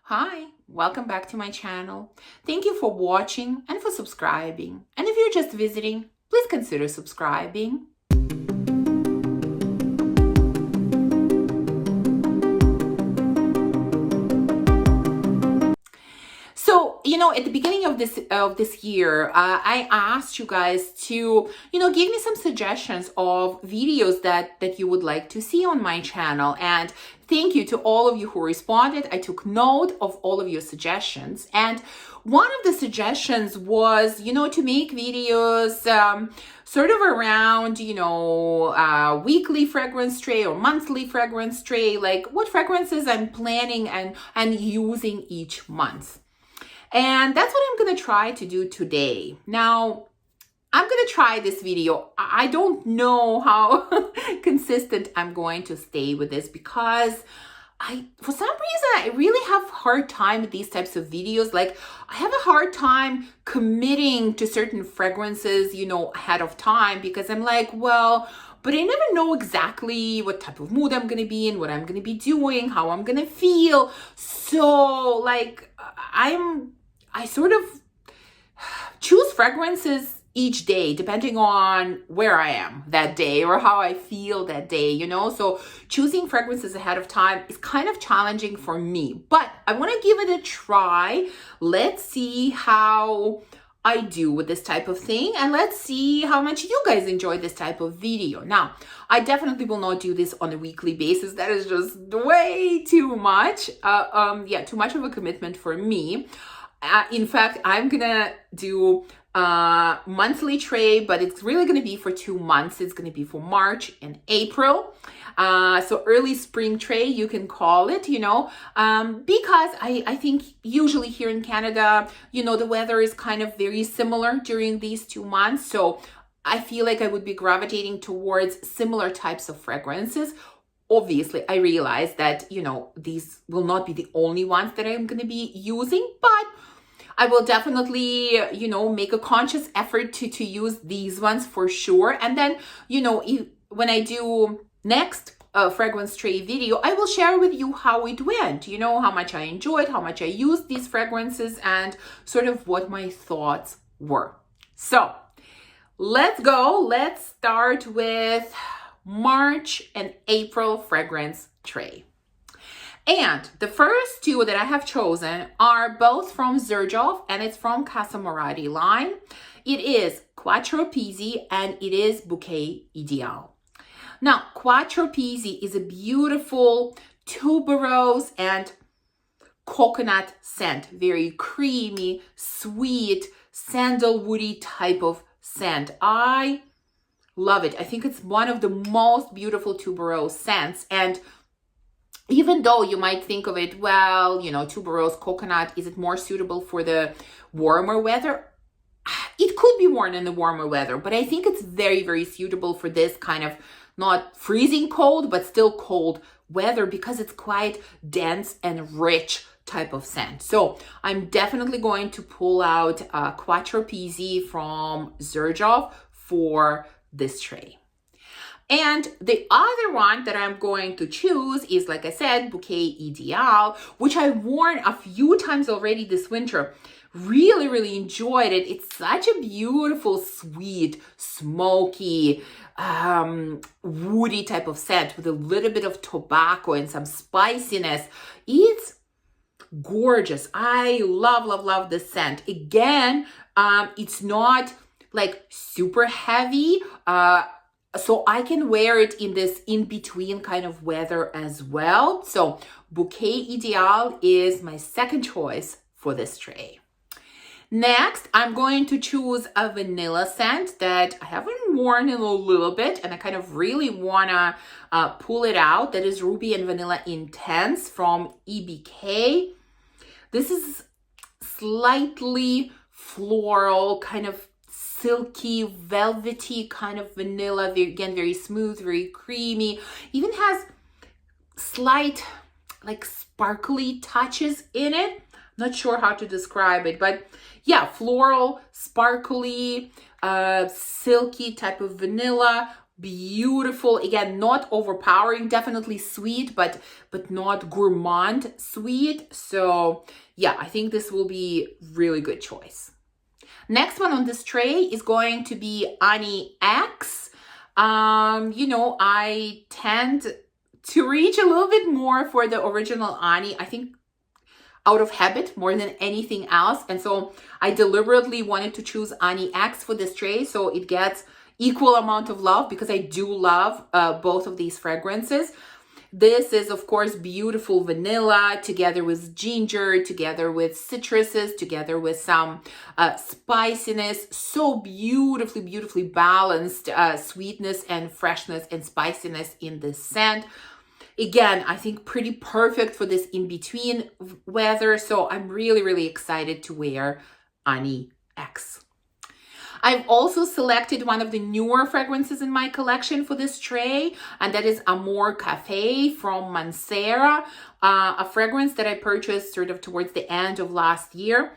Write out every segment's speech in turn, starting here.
Hi, welcome back to my channel. Thank you for watching and for subscribing. And if you're just visiting, please consider subscribing. So, at the beginning of this year, I asked you guys to, give me some suggestions of videos that you would like to see on my channel. And thank you to all of you who responded. I took note of all of your suggestions. And one of the suggestions was, to make videos sort of around, weekly fragrance tray or monthly fragrance tray, like what fragrances I'm planning and using each month. And that's what I'm going to try to do today. Now, I'm going to try this video. I don't know how consistent I'm going to stay with this because for some reason, I really have a hard time with these types of videos. Like, I have a hard time committing to certain fragrances, ahead of time because I'm like, well, but I never know exactly what type of mood I'm going to be in, what I'm going to be doing, how I'm going to feel. So, like, I sort of choose fragrances each day depending on where I am that day or how I feel that day, So choosing fragrances ahead of time is kind of challenging for me, but I want to give it a try. Let's see how I do with this type of thing, and let's see how much you guys enjoy this type of video. Now, I definitely will not do this on a weekly basis. That is just way too much. Too much of a commitment for me. In fact, I'm gonna do monthly tray, but it's really gonna be for 2 months. It's gonna be for March and April. So early spring tray, you can call it, because I think usually here in Canada, the weather is kind of very similar during these 2 months. So I feel like I would be gravitating towards similar types of fragrances. Obviously, I realize that, these will not be the only ones that I'm going to be using, but I will definitely, make a conscious effort to use these ones for sure. And then, when I do next fragrance tray video, I will share with you how it went, how much I enjoyed, how much I used these fragrances, and sort of what my thoughts were. So let's go. Let's start with March and April fragrance tray. And the first two that I have chosen are both from Xerjoff, and it's from Casa Morati line. It is Quattro Pizzi and it is Bouquet Ideal. Now, Quattro Pizzi is a beautiful tuberose and coconut scent. Very creamy, sweet, sandalwoody type of scent. I love it. I think it's one of the most beautiful tuberose scents. And even though you might think of it, well, tuberose, coconut, is it more suitable for the warmer weather? It could be worn in the warmer weather, but I think it's very, very suitable for this kind of not freezing cold, but still cold weather because it's quite dense and rich type of scent. So I'm definitely going to pull out Quattro Pizzi from Xerjoff for this tray. And the other one that I'm going to choose is, like I said, Bouquet Ideal, which I've worn a few times already this winter. Really, really enjoyed it. It's such a beautiful, sweet, smoky, woody type of scent with a little bit of tobacco and some spiciness. It's gorgeous. I love, love, love this scent. Again, it's not like super heavy, so I can wear it in this in-between kind of weather as well. So Bouquet Ideal is my second choice for this tray. Next, I'm going to choose a vanilla scent that I haven't worn in a little bit, and I kind of really want to pull it out. That is Ruby and Vanilla Intense from EBK. This is slightly floral, kind of silky, velvety kind of vanilla. Again, very smooth, very creamy. Even has slight, like, sparkly touches in it. Not sure how to describe it, but yeah, floral, sparkly, silky type of vanilla Beautiful. Again, not overpowering, definitely sweet, but not gourmand sweet. So yeah, I think this will be really good choice. Next one on this tray is going to be Ani X. I tend to reach a little bit more for the original Ani, I think out of habit more than anything else. And so I deliberately wanted to choose Ani X for this tray so it gets equal amount of love, because I do love both of these fragrances. This is, of course, beautiful vanilla together with ginger, together with citruses, together with some spiciness. So beautifully, beautifully balanced sweetness and freshness and spiciness in this scent. Again, I think pretty perfect for this in-between weather. So I'm really, really excited to wear Ani X. I've also selected one of the newer fragrances in my collection for this tray, and that is Amor Cafe from Mancera, a fragrance that I purchased sort of towards the end of last year.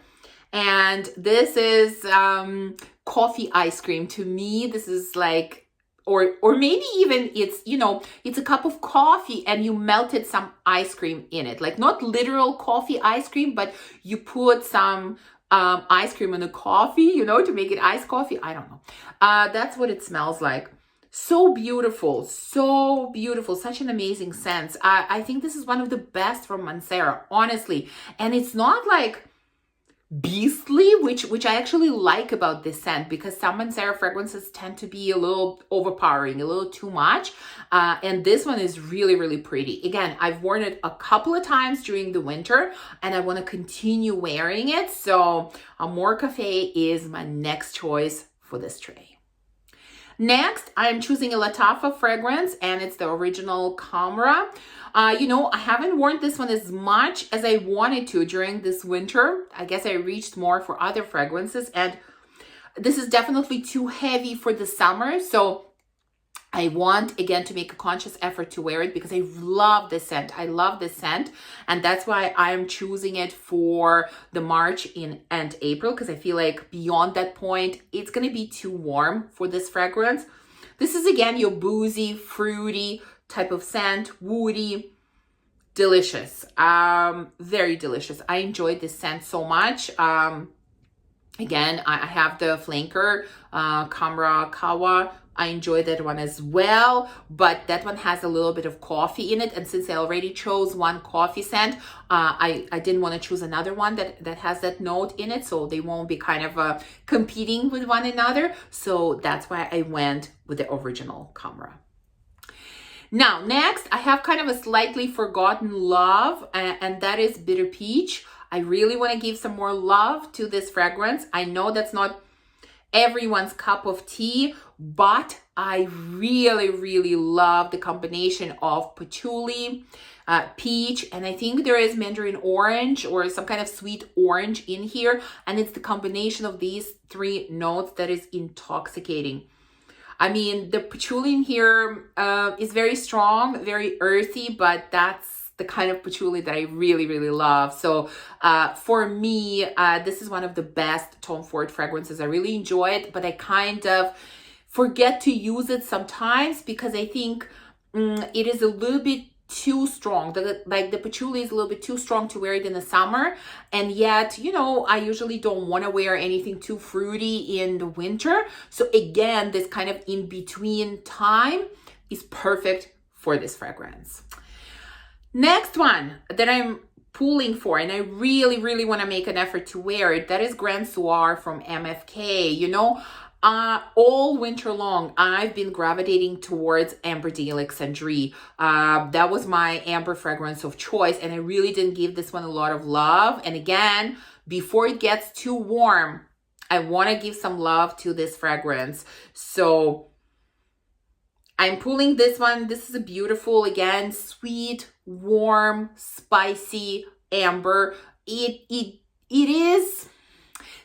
And this is coffee ice cream. To me, this is like, or maybe even it's a cup of coffee and you melted some ice cream in it. Like not literal coffee ice cream, but you put some ice cream in the coffee, to make it iced coffee. I don't know. That's what it smells like. So beautiful, such an amazing scent. I think this is one of the best from Mancera, honestly. And it's not like beastly, which I actually like about this scent, because some Mancera fragrances tend to be a little overpowering, a little too much. And this one is really, really pretty. Again, I've worn it a couple of times during the winter and I want to continue wearing it. So Amor Cafe is my next choice for this tray. Next, I'm choosing a Lattafa fragrance, and it's the original Camera. I haven't worn this one as much as I wanted to during this winter. I guess I reached more for other fragrances, and this is definitely too heavy for the summer. So I want, again, to make a conscious effort to wear it because I love this scent. I love this scent. And that's why I'm choosing it for the March and April, because I feel like beyond that point, it's going to be too warm for this fragrance. This is, again, your boozy, fruity type of scent, woody, delicious, very delicious. I enjoyed this scent so much. Again, I have the flanker, Camera Kawa. I enjoy that one as well, but that one has a little bit of coffee in it. And since I already chose one coffee scent, I didn't want to choose another one that has that note in it. So they won't be kind of competing with one another. So that's why I went with the original Camera. Now, next, I have kind of a slightly forgotten love, and that is Bitter Peach. I really want to give some more love to this fragrance. I know that's not everyone's cup of tea, but I really, really love the combination of patchouli, peach, and I think there is mandarin orange or some kind of sweet orange in here. And it's the combination of these three notes that is intoxicating. I mean, the patchouli in here is very strong, very earthy, but that's the kind of patchouli that I really, really love. So for me, this is one of the best Tom Ford fragrances. I really enjoy it, but I kind of forget to use it sometimes because I think it is a little bit too strong. The patchouli is a little bit too strong to wear it in the summer. And yet, I usually don't want to wear anything too fruity in the winter. So again, this kind of in-between time is perfect for this fragrance. Next one that I'm pulling for, and I really, really want to make an effort to wear it, that is Grand Soir from MFK. All winter long, I've been gravitating towards Amber d'Alexandrie. That was my amber fragrance of choice, and I really didn't give this one a lot of love. And again, before it gets too warm, I want to give some love to this fragrance. So I'm pulling this one. This is a beautiful, again, sweet, warm, spicy amber. It is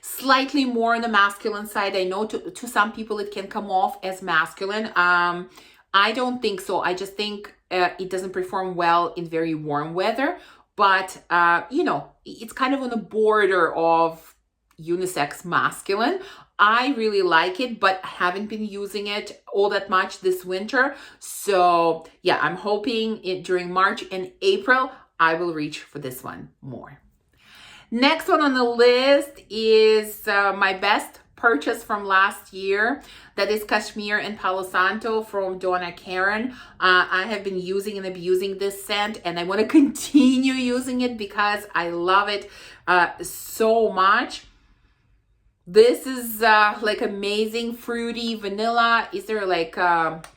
slightly more on the masculine side. I know to some people it can come off as masculine. I don't think so. I just think it doesn't perform well in very warm weather. But, it's kind of on the border of unisex masculine. I really like it, but I haven't been using it all that much this winter. So yeah, I'm hoping during March and April, I will reach for this one more. Next one on the list is my best purchase from last year. That is Cashmere and Palo Santo from Donna Karan. I have been using and abusing this scent, and I want to continue using it because I love it so much. This is like amazing fruity vanilla. Is there like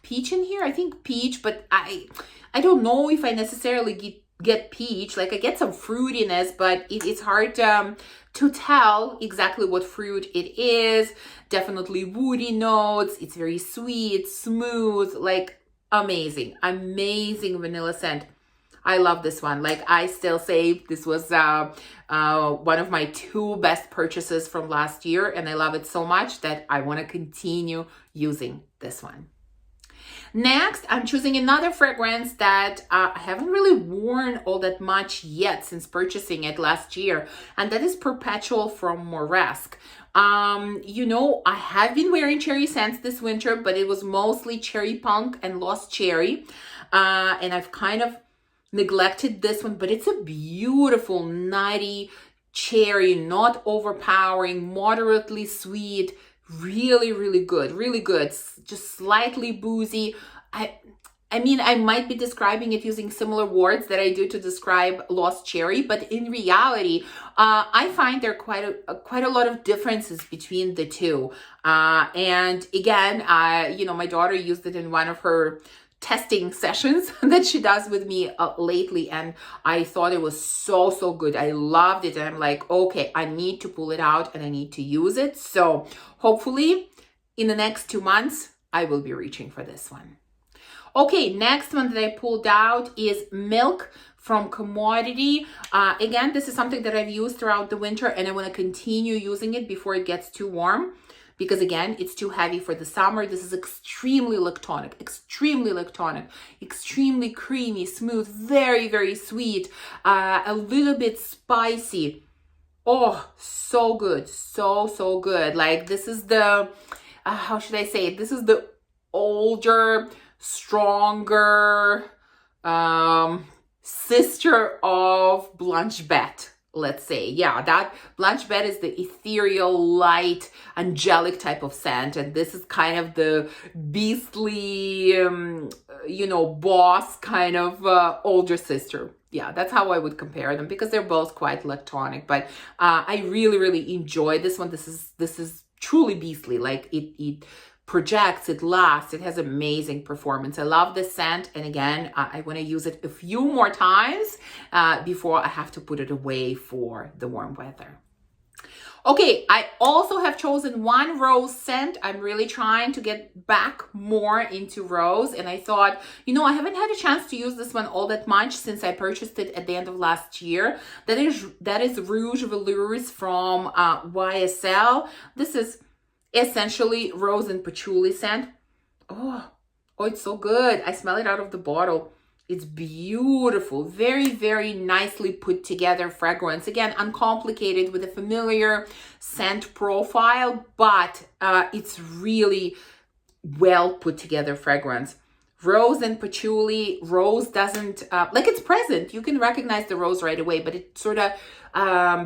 peach in here? I think peach, but I don't know if I necessarily get peach. Like I get some fruitiness, but it's hard to tell exactly what fruit it is. Definitely woody notes. It's very sweet, smooth, like amazing vanilla scent. I love this one. Like I still say this was one of my 2 best purchases from last year, and I love it so much that I want to continue using this one. Next, I'm choosing another fragrance that I haven't really worn all that much yet since purchasing it last year, and that is Perpetual from Moresque. You know, I have been wearing cherry scents this winter, but it was mostly Cherry Punk and Lost Cherry, and I've kind of neglected this one, but it's a beautiful nutty cherry, not overpowering, moderately sweet, really good, just slightly boozy. I mean, I might be describing it using similar words that I do to describe Lost Cherry, but in reality, I find there are quite a lot of differences between the two. And again, you know, my daughter used it in one of her testing sessions that she does with me lately, and I thought it was so good. I loved it, and I'm like, okay, I need to pull it out and I need to use it. So hopefully in the next 2 months I will be reaching for this one. Okay, next one that I pulled out is Milk from Commodity. Again, this is something that I've used throughout the winter, and I want to continue using it before it gets too warm, because again, it's too heavy for the summer. This is extremely lactonic, extremely creamy, smooth, very sweet, a little bit spicy. Oh, so good, so good. Like this is the, how should I say it? This is the older, stronger sister of Blanche Bette. Let's say, yeah, that Blanche Bette is the ethereal, light, angelic type of scent, and this is kind of the beastly, you know, boss kind of older sister. Yeah, that's how I would compare them, because they're both quite lactonic. But I really enjoy this one. This is truly beastly. Like it projects, it lasts, it has amazing performance. I love this scent, and again, I want to use it a few more times before I have to put it away for the warm weather. Okay, I also have chosen one rose scent. I'm really trying to get back more into rose, and I thought, you know, I haven't had a chance to use this one all that much since I purchased it at the end of last year. That is Rouge Velours from YSL. This is essentially rose and patchouli scent. Oh, it's so good. I smell it out of the bottle. It's beautiful. Very nicely put together fragrance. Again, uncomplicated with a familiar scent profile, but it's really well put together fragrance. Rose and patchouli. Rose doesn't, like it's present. You can recognize the rose right away, but it sort of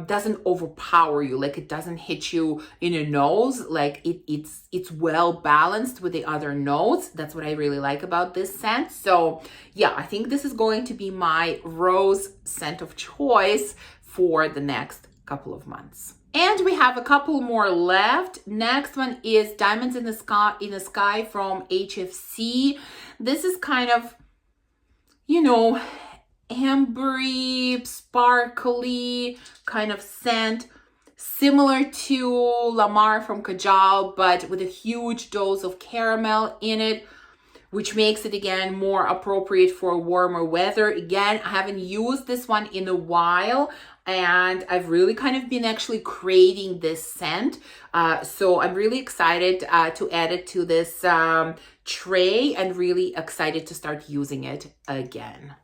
doesn't overpower you. Like it doesn't hit you in your nose. Like it's well balanced with the other notes. That's what I really like about this scent. So yeah, I think this is going to be my rose scent of choice for the next couple of months. And we have a couple more left. Next one is Diamonds in the Sky from HFC. This is kind of, you know, ambery, sparkly kind of scent, similar to Lamar from Kajal, but with a huge dose of caramel in it, which makes it again more appropriate for warmer weather. Again, I haven't used this one in a while, and I've really kind of been actually craving this scent. So I'm really excited to add it to this tray, and really excited to start using it again.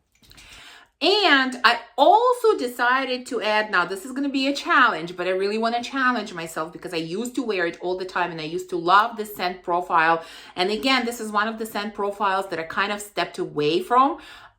And I also decided to add, now this is going to be a challenge, but I really want to challenge myself because I used to wear it all the time and I used to love this scent profile. And again, this is one of the scent profiles that I kind of stepped away from.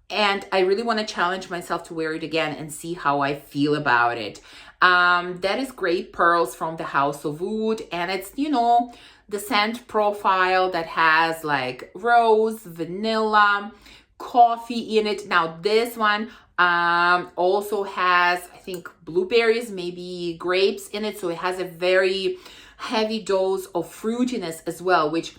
And I really want to challenge myself to wear it again and see how I feel about it. That is Great Pearls from the House of Wood. And it's, you know, the scent profile that has like rose, vanilla, coffee in it. Now this one also has, I think, blueberries, maybe grapes in it. So it has a very heavy dose of fruitiness as well, which,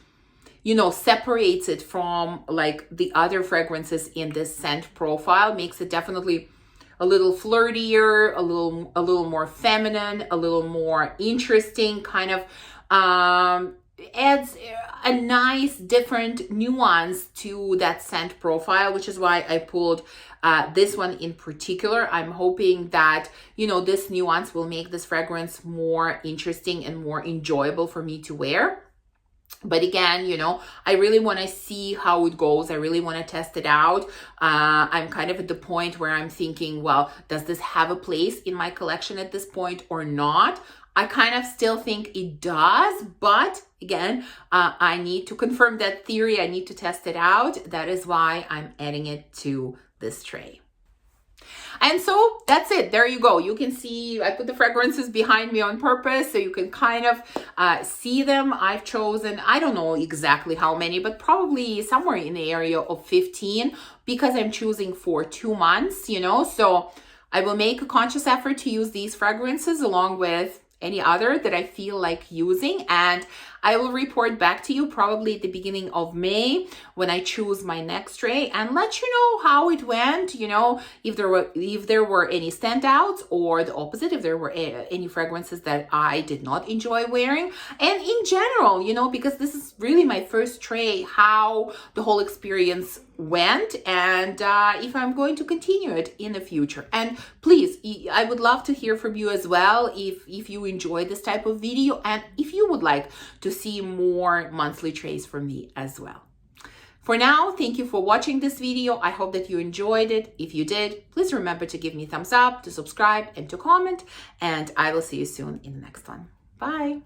you know, separates it from like the other fragrances in this scent profile, makes it definitely a little flirtier, a little more feminine, a little more interesting, kind of adds a nice different nuance to that scent profile, which is why I pulled this one in particular. I'm hoping that, you know, this nuance will make this fragrance more interesting and more enjoyable for me to wear. But again, you know, I really want to see how it goes. I really want to test it out. I'm kind of at the point where I'm thinking, well, does this have a place in my collection at this point or not? I kind of still think it does, but again, I need to confirm that theory. I need to test it out. That is why I'm adding it to this tray. And so that's it. There you go. You can see I put the fragrances behind me on purpose so you can kind of see them. I've chosen, I don't know exactly how many, but probably somewhere in the area of 15 because I'm choosing for 2 months, you know. So I will make a conscious effort to use these fragrances along with any other that I feel like using, and I will report back to you probably at the beginning of May when I choose my next tray and let you know how it went, you know, if there were any standouts or the opposite, if there were any fragrances that I did not enjoy wearing, and in general, you know, because this is really my first tray, how the whole experience went and if I'm going to continue it in the future. And please, I would love to hear from you as well if you enjoy this type of video and if you would like to see more monthly trays from me as well. For now, thank you for watching this video. I hope that you enjoyed it. If you did, please remember to give me a thumbs up, to subscribe and to comment, and I will see you soon in the next one. Bye.